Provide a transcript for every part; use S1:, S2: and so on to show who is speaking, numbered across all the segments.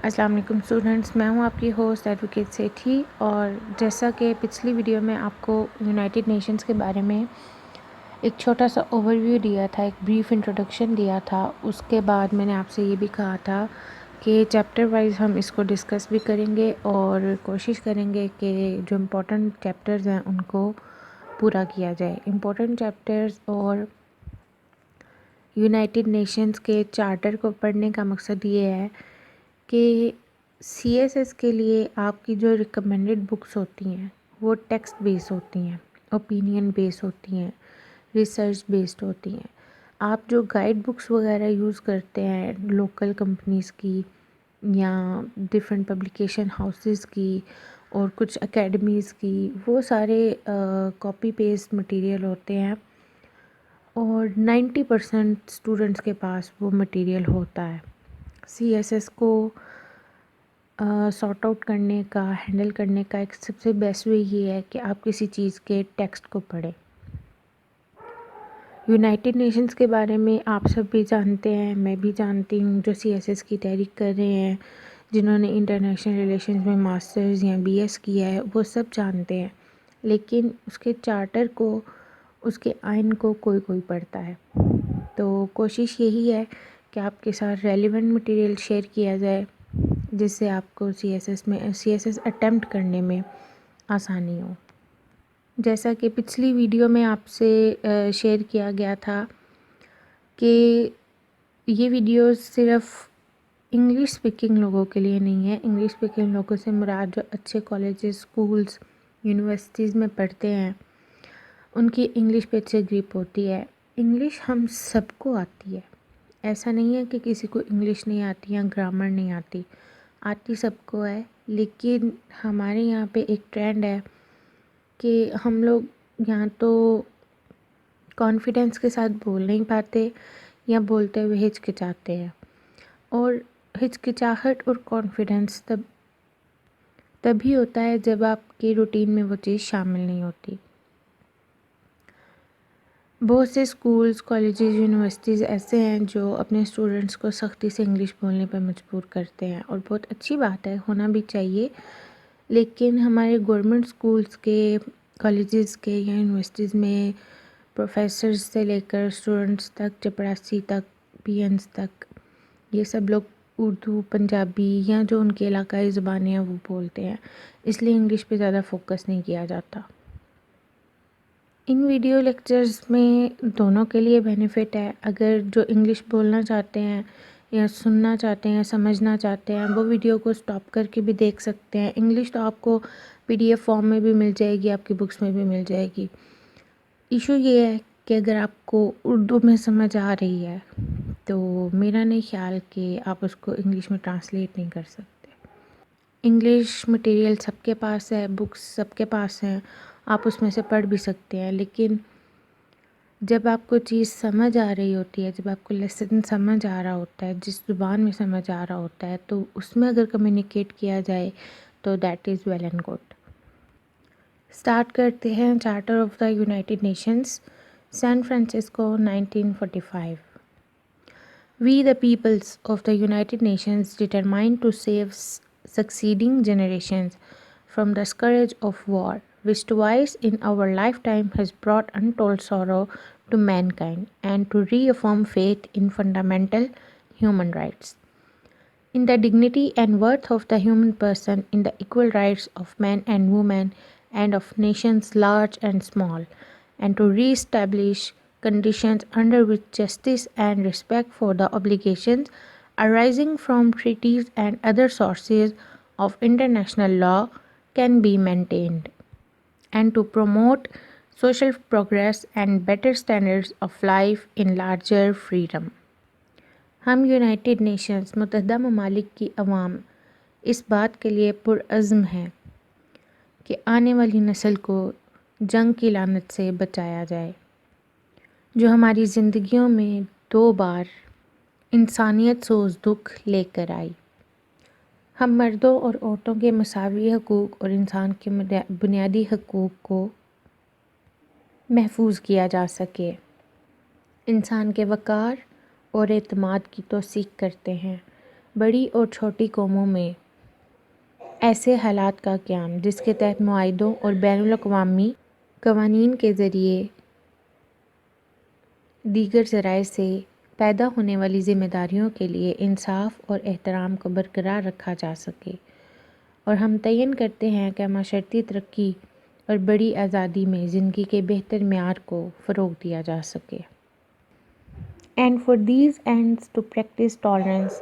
S1: السلام علیکم اسٹوڈنٹس، میں ہوں آپ کی ہوسٹ ایڈوکیٹ سیٹھی، اور جیسا کہ پچھلی ویڈیو میں آپ کو یونائٹڈ نیشنز کے بارے میں ایک چھوٹا سا اوور ویو دیا تھا، ایک بریف انٹروڈکشن دیا تھا، اس کے بعد میں نے آپ سے یہ بھی کہا تھا کہ چیپٹر وائز ہم اس کو ڈسکس بھی کریں گے اور کوشش کریں گے کہ جو امپورٹنٹ چیپٹرز ہیں ان کو پورا کیا جائے۔ امپورٹنٹ چیپٹرز اور یونائٹڈ نیشنز کے چارٹر کو پڑھنے کا مقصد یہ ہے کہ سی ایس ایس کے لیے آپ کی جو ریکمینڈڈ بکس ہوتی ہیں وہ ٹیکسٹ بیس ہوتی ہیں، اوپینین بیس ہوتی ہیں، ریسرچ بیسڈ ہوتی ہیں۔ آپ جو گائیڈ بکس وغیرہ یوز کرتے ہیں لوکل کمپنیز کی یا ڈفرینٹ پبلیکیشن ہاؤسز کی اور کچھ اکیڈمیز کی، وہ سارے کاپی پیسٹ مٹیریل ہوتے ہیں، اور 90% اسٹوڈنٹس کے پاس وہ مٹیریل ہوتا ہے۔ سی ایس ایس کو سارٹ آؤٹ کرنے کا، ہینڈل کرنے کا ایک سب سے بیسٹ وے یہ ہے کہ آپ کسی چیز کے ٹیکسٹ کو پڑھیں۔ یونائٹڈ نیشنز کے بارے میں آپ سب بھی جانتے ہیں، میں بھی جانتی ہوں، جو سی ایس ایس کی تحریک کر رہے ہیں، جنہوں نے انٹرنیشنل ریلیشنز میں ماسٹرز یا بی ایس کیا ہے، وہ سب جانتے ہیں، لیکن اس کے چارٹر کو، اس کے آئین کو کوئی پڑھتا ہے۔ تو کوشش یہی ہے کہ آپ کے ساتھ ریلیونٹ مٹیریل شیئر کیا جائے، جس سے آپ کو سی ایس ایس اٹیمپٹ کرنے میں آسانی ہو۔ جیسا کہ پچھلی ویڈیو میں آپ سے شیئر کیا گیا تھا کہ یہ ویڈیوز صرف انگلش اسپیکنگ لوگوں کے لیے نہیں ہے۔ انگلش اسپیکنگ لوگوں سے مراد جو اچھے کالجز، اسکولز، یونیورسٹیز میں پڑھتے ہیں، ان کی انگلش پہ اچھے گریپ ہوتی ہے۔ انگلش ہم سب کو آتی ہے، ایسا نہیں ہے کہ کسی کو انگلش نہیں آتی یا گرامر نہیں آتی، آتی سب کو ہے، لیکن ہمارے یہاں پہ ایک ٹرینڈ ہے کہ ہم لوگ یہاں تو کانفیڈنس کے ساتھ بول نہیں پاتے یا بولتے ہوئے ہچکچاتے ہیں، اور ہچکچاہٹ اور کانفیڈنس تبھی ہوتا ہے جب آپ کی روٹین میں وہ چیز شامل نہیں ہوتی۔ بہت سے اسکولز، کالجز، یونیورسٹیز ایسے ہیں جو اپنے اسٹوڈنٹس کو سختی سے انگلش بولنے پر مجبور کرتے ہیں، اور بہت اچھی بات ہے، ہونا بھی چاہیے، لیکن ہمارے گورنمنٹ اسکولز کے، کالجز کے یا یونیورسٹیز میں پروفیسرز سے لے کر اسٹوڈنٹس تک، چپراسی تک، پی اینس تک، یہ سب لوگ اردو، پنجابی یا جو ان کی علاقائی زبانیں ہیں وہ بولتے ہیں، اس لیے انگلش پہ زیادہ فوکس نہیں کیا جاتا۔ ان ویڈیو لیکچرز میں دونوں کے لیے بینیفٹ ہے۔ اگر جو انگلش بولنا چاہتے ہیں یا سننا چاہتے ہیں، سمجھنا چاہتے ہیں، وہ ویڈیو کو سٹاپ کر کے بھی دیکھ سکتے ہیں۔ انگلش تو آپ کو پی ڈی ایف فارم میں بھی مل جائے گی، آپ کی بکس میں بھی مل جائے گی۔ ایشو یہ ہے کہ اگر آپ کو اردو میں سمجھ آ رہی ہے تو میرا نہیں خیال کہ آپ اس کو انگلش میں ٹرانسلیٹ نہیں کر سکتے۔ انگلش مٹیریل سب کے پاس ہے، بکس سب کے پاس ہیں، آپ اس میں سے پڑھ بھی سکتے ہیں، لیکن جب آپ کو چیز سمجھ آ رہی ہوتی ہے، جب آپ کو لیسن سمجھ آ رہا ہوتا ہے، جس زبان میں سمجھ آ رہا ہوتا ہے، تو اس میں اگر کمیونیکیٹ کیا جائے تو that is well and good. Start کرتے ہیں charter of the United Nations, San Francisco, 1945۔ We the peoples of the United Nations determined to save succeeding generations from the scourge of war, which twice in our lifetime has brought untold sorrow to mankind, and to reaffirm faith in fundamental human rights, in the dignity and worth of the human person, in the equal rights of men and women and of nations large and small, and to re-establish conditions under which justice and respect for the obligations arising from treaties and other sources of international law can be maintained, and to promote social progress and better standards of life in larger freedom۔ ہم United nations, متحدہ ممالک کی عوام اس بات کے لیے پرعزم ہیں کہ آنے والی نسل کو جنگ کی لعنت سے بچایا جائے، جو ہماری زندگیوں میں 2 بار انسانیت سوز دکھ لے کر آئی۔ ہم مردوں اور عورتوں کے مساوی حقوق اور انسان کے بنیادی حقوق کو محفوظ کیا جا سکے، انسان کے وقار اور اعتماد کی توثیق کرتے ہیں، بڑی اور چھوٹی قوموں میں ایسے حالات کا قیام جس کے تحت معاہدوں اور بین الاقوامی قوانین کے ذریعے دیگر ذرائع سے پیدا ہونے والی ذمہ داریوں کے لیے انصاف اور احترام کو برقرار رکھا جا سکے، اور ہم تعین کرتے ہیں کہ معاشرتی ترقی اور بڑی آزادی میں زندگی کے بہتر معیار کو فروغ دیا جا سکے۔ And for these ends to practice tolerance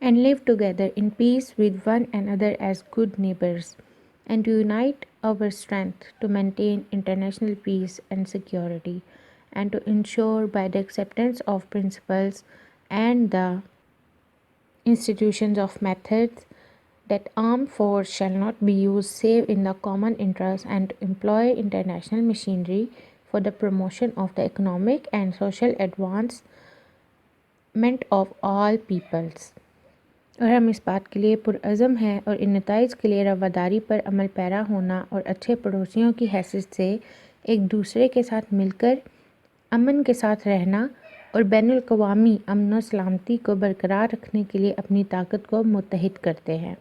S1: and live together in peace with one another as good neighbors, and to unite our strength to maintain international peace and security, and to ensure by the acceptance of principles and the institutions of methods that armed force shall not be used save in the common interest, and to employ international machinery for the promotion of the economic and social advancement of all peoples۔ اور ہم اس بات کے لیے پرعزم ہیں اور ان نتائج کے لیے رواداری پر عمل پیرا ہونا اور اچھے پڑوسیوں کی حیثیت سے ایک دوسرے کے ساتھ مل کر امن کے ساتھ رہنا اور بین الاقوامی امن و سلامتی کو برقرار رکھنے کے لیے اپنی طاقت کو متحد کرتے ہیں،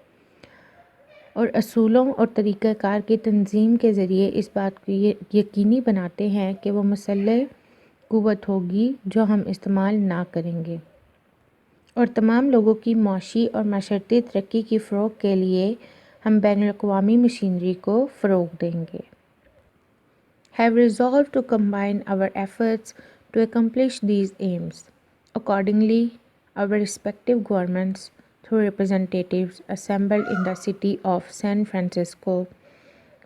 S1: اور اصولوں اور طریقہ کار کی تنظیم کے ذریعے اس بات کو یقینی بناتے ہیں کہ وہ مسلح قوت ہوگی جو ہم استعمال نہ کریں گے، اور تمام لوگوں کی معاشی اور معاشرتی ترقی کی فروغ کے لیے ہم بین الاقوامی مشینری کو فروغ دیں گے۔ Have resolved to combine our efforts to accomplish these aims. Accordingly, our respective governments, through representatives assembled in the city of San Francisco,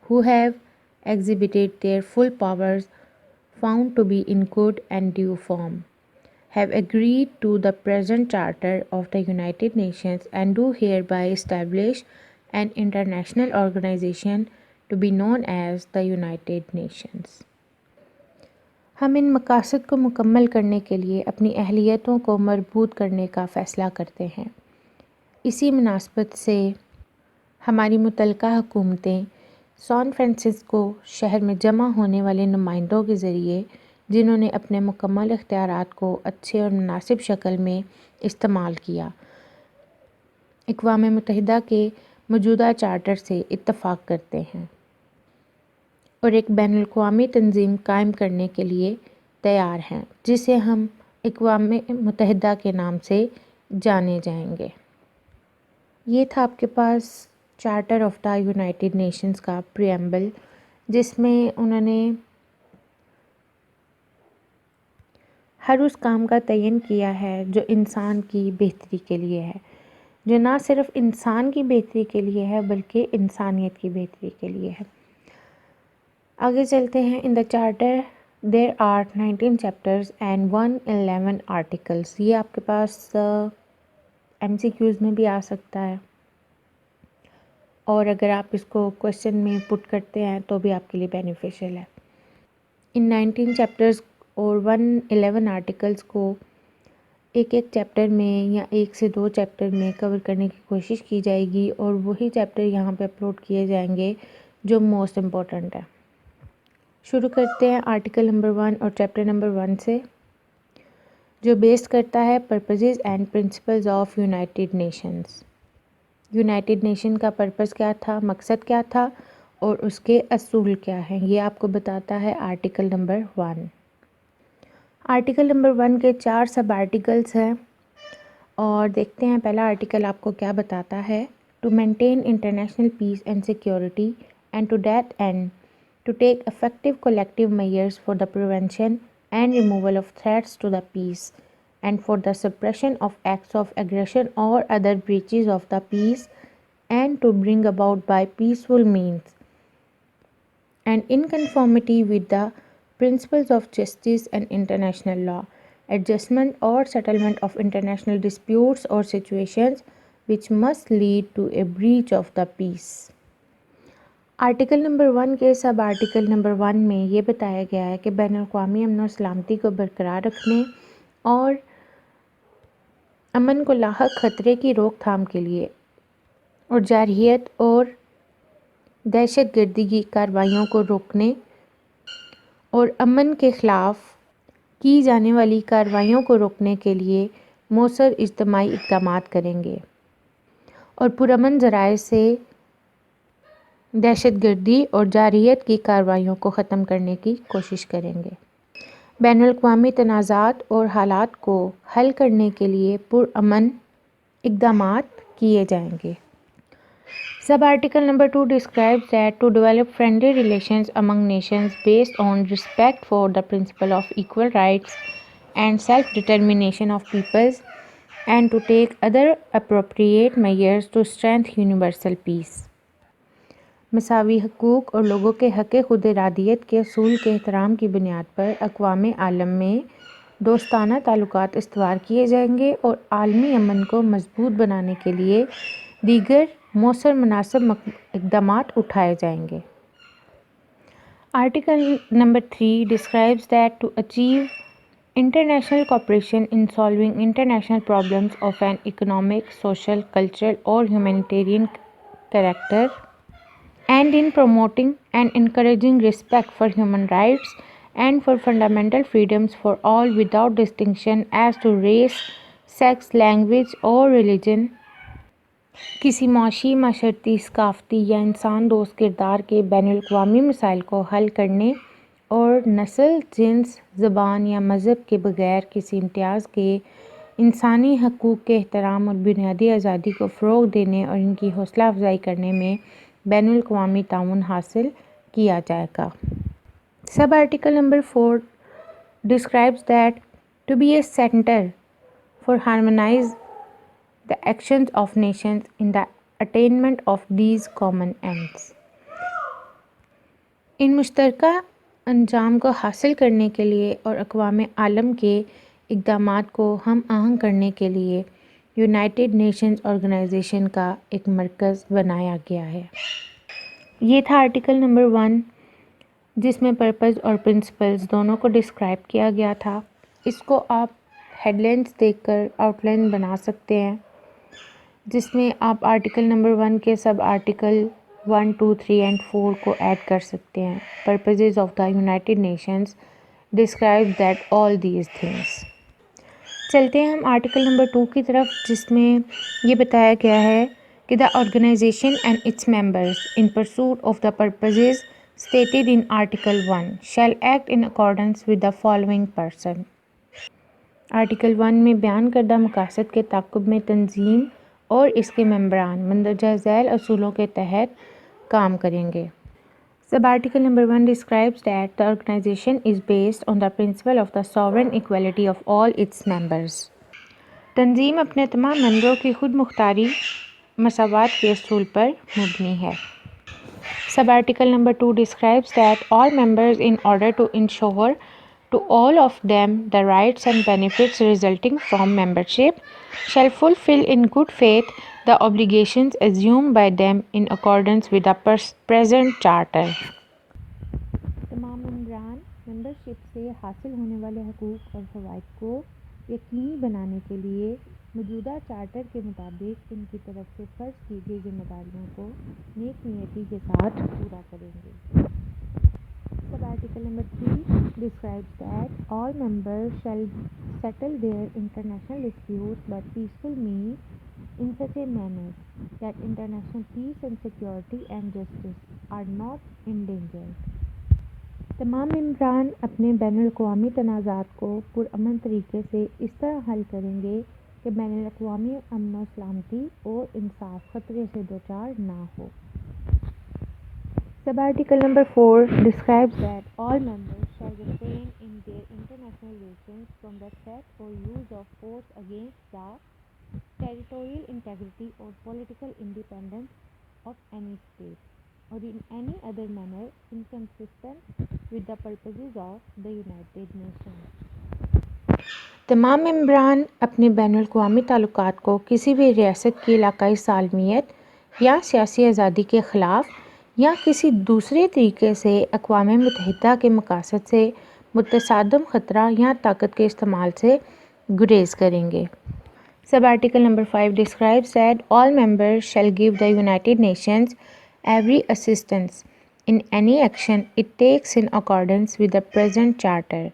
S1: who have exhibited their full powers, found to be in good and due form, have agreed to the present Charter of the United Nations, and do hereby establish an international organization to be known as the United Nations۔ ہم ان مقاصد کو مکمل کرنے کے لیے اپنی اہلیتوں کو مربوط کرنے کا فیصلہ کرتے ہیں۔ اسی مناسبت سے ہماری متعلقہ حکومتیں سان فرانسسکو شہر میں جمع ہونے والے نمائندوں کے ذریعے، جنہوں نے اپنے مکمل اختیارات کو اچھے اور مناسب شکل میں استعمال کیا، اقوام متحدہ کے موجودہ چارٹر سے اتفاق کرتے ہیں اور ایک بین الاقوامی تنظیم قائم کرنے کے لیے تیار ہیں جسے ہم اقوام متحدہ کے نام سے جانے جائیں گے۔ یہ تھا آپ کے پاس charter of the United Nations کا پریمبل، جس میں انہوں نے ہر اس کام کا تعین کیا ہے جو انسان کی بہتری کے لیے ہے، جو نہ صرف انسان کی بہتری کے لیے ہے بلکہ انسانیت کی بہتری کے لیے ہے۔ آگے چلتے ہیں۔ In the charter there are 19 chapters and 111 articles. یہ آپ کے پاس MCQs میں بھی آ سکتا ہے، اور اگر آپ اس کو کوشچن میں پٹ کرتے ہیں تو بھی آپ کے لیے بینیفیشل ہے۔ ان 19 چیپٹرز اور 111 آرٹیکلس کو ایک چیپٹر میں یا 1 سے 2 چیپٹر میں کور کرنے کی کوشش کی جائے گی، اور وہی چیپٹر یہاں پہ اپلوڈ کیے جائیں گے جو موسٹ امپورٹنٹ ہے۔ شروع کرتے ہیں آرٹیکل نمبر 1 اور چیپٹر نمبر 1 سے، جو بیس کرتا ہے purposes and principles of United nations. United nation کا پرپز کیا تھا، مقصد کیا تھا، اور اس کے اصول کیا ہیں، یہ آپ کو بتاتا ہے آرٹیکل نمبر 1۔ آرٹیکل نمبر 1 کے 4 سب آرٹیکلس ہیں، اور دیکھتے ہیں پہلا آرٹیکل آپ کو کیا بتاتا ہے۔ To maintain international peace and security and to that and to take effective collective measures for the prevention and removal of threats to the peace, and for the suppression of acts of aggression or other breaches of the peace, and to bring about by peaceful means, and in conformity with the principles of justice and international law, adjustment or settlement of international disputes or situations which must lead to a breach of the peace۔ Article number 1 کے sub article number 1 میں یہ بتایا گیا ہے کہ بین الاقوامی امن و سلامتی کو برقرار رکھنے اور امن کو لاحق خطرے کی روک تھام کے لیے، اور جارحیت اور دہشت گردی کی کارروائیوں کو روکنے اور امن کے خلاف کی جانے والی کارروائیوں کو روکنے کے لیے مؤثر اجتماعی اقدامات کریں گے اور پرامن ذرائع سے دہشت گردی اور جارحیت کی کارروائیوں کو ختم کرنے کی کوشش کریں گے۔ بین الاقوامی تنازعات اور حالات کو حل کرنے کے لیے پرامن اقدامات کیے جائیں گے۔ Sub article number 2 describes that to develop friendly relations among nations based on respect for the principle of equal rights and self-determination of peoples and to take other appropriate measures to strengthen universal peace۔ مساوی حقوق اور لوگوں کے حق خود ارادیت کے اصول کے احترام کی بنیاد پر اقوام عالم میں دوستانہ تعلقات استوار کیے جائیں گے اور عالمی امن کو مضبوط بنانے کے لیے دیگر مؤثر مناسب اقدامات اٹھائے جائیں گے۔ Article number 3 describes that to achieve international cooperation in solving international problems of an economic, social, cultural or humanitarian character and in promoting and encouraging respect for human rights and for fundamental freedoms for all without distinction as to race, sex, language or religion، کسی معاشی، معاشرتی، ثقافتی یا انسان دوست کردار کے بین الاقوامی مسائل کو حل کرنے اور نسل، جنس، زبان یا مذہب کے بغیر کسی امتیاز کے انسانی حقوق کے احترام اور بنیادی آزادی کو فروغ دینے اور ان کی حوصلہ افزائی کرنے میں بین الاقوامی تعاون حاصل کیا جائے گا۔ Sub article number 4 describes that to be a center for harmonize the actions of nations in the attainment of these common ends۔ ان مشترکہ انجام کو حاصل کرنے کے لیے اور اقوام عالم کے اقدامات کو ہم آہنگ کرنے کے لیے یونائٹڈ نیشنز آرگنائزیشن کا ایک مرکز بنایا گیا ہے۔ یہ تھا آرٹیکل نمبر 1 جس میں پرپز اور پرنسپلز دونوں کو ڈسکرائب کیا گیا تھا۔ اس کو آپ ہیڈ لائنز دیکھ کر آؤٹ لائن بنا سکتے ہیں، جس میں آپ آرٹیکل نمبر 1 کے سب آرٹیکل 1، 2، 3 اور 4 کو ایڈ کر سکتے ہیں۔ Purposes of the United nations describe that all these things. چلتے ہیں ہم آرٹیکل نمبر 2 کی طرف، جس میں یہ بتایا گیا ہے کہ the organisation and its members in pursuit of the purposes stated in Article 1 shall act in accordance with the following person۔ Article 1 میں بیان کردہ مقاصد کے تعاقب میں تنظیم اور اس کے ممبران مندرجہ ذیل اصولوں کے تحت کام کریں گے۔ Sub article number 1 describes that the organization is based on the principle of the sovereign equality of all its members۔ تنظیم اپنے تمام ممبروں کی خود مختاری مساوات کے اصول پر مبنی ہے۔ Sub article number 2 describes that all members in order to ensure to all of them the rights and benefits resulting from membership shall fulfill in good faith the obligations assumed by them in accordance with the present charter۔ تمام ممبران membership سے حاصل ہونے والے حقوق اور فوائد کو یقینی بنانے کے لیے موجودہ چارٹر کے مطابق ان کی طرف سے فرض کی گئی ذمہ داریوں کو نیک نیتی کے ساتھ پورا کریں گے۔ Sub article number 3 describes that all members shall settle their international disputes by peaceful means in such a manner that international peace and security and justice are not endangered۔ تمام ممبران اپنے بین الاقوامی تنازعات کو پرامن طریقے سے اس طرح حل کریں گے کہ بین الاقوامی امن و سلامتی اور انصاف خطرے سے دوچار نہ ہو۔ Sub article number 4 describes that all members shall refrain in their international relations from the threat or use of force against the territorial integrity or political independence of any state or in any other manner inconsistent with the purposes of the United Nations۔ تمام ممبران اپنے بین الاقوامی تعلقات کو کسی بھی ریاست کی علاقائی سالمیت یا سیاسی آزادی کے خلاف یا کسی دوسرے طریقے سے اقوام متحدہ کے مقاصد سے متصادم خطرہ یا طاقت کے استعمال سے گریز کریں گے۔ Sub article number 5 describes that all members shall give the United Nations every assistance in any action it takes in accordance with the present charter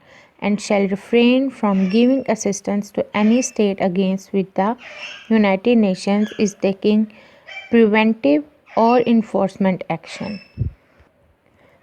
S1: and shall refrain from giving assistance to any state against which the United Nations is taking preventive or enforcement action.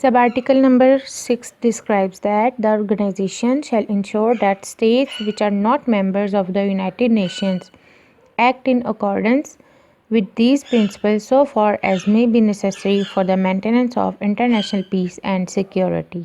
S1: Sub article number 6 describes that the organization shall ensure that states which are not members of the United Nations act in accordance with these principles so far as may be necessary for the maintenance of international peace and security.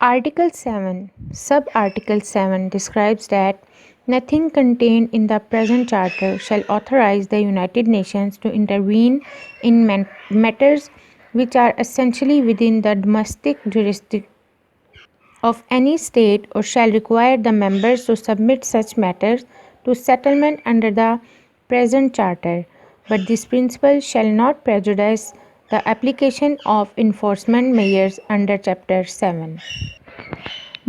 S1: Article 7 Sub Article 7 describes that nothing contained in the present charter shall authorize the United Nations to intervene in matters which are essentially within the domestic jurisdiction of any state or shall require the members to submit such matters to settlement under the present charter, but this principle shall not prejudice the application of enforcement measures under Chapter 7.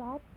S1: 7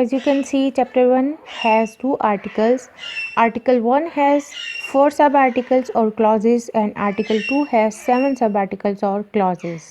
S1: As you can see, chapter 1 has 2 articles. Article 1 has 4 sub-articles or clauses and Article 2 has 7 sub-articles or clauses.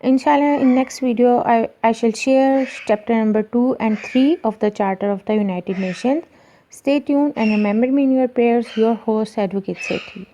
S1: Inshallah, in next video, I shall share chapter number 2 and 3 of the Charter of the United Nations. Stay tuned and remember me in your prayers. Your host, Advocate Sethi.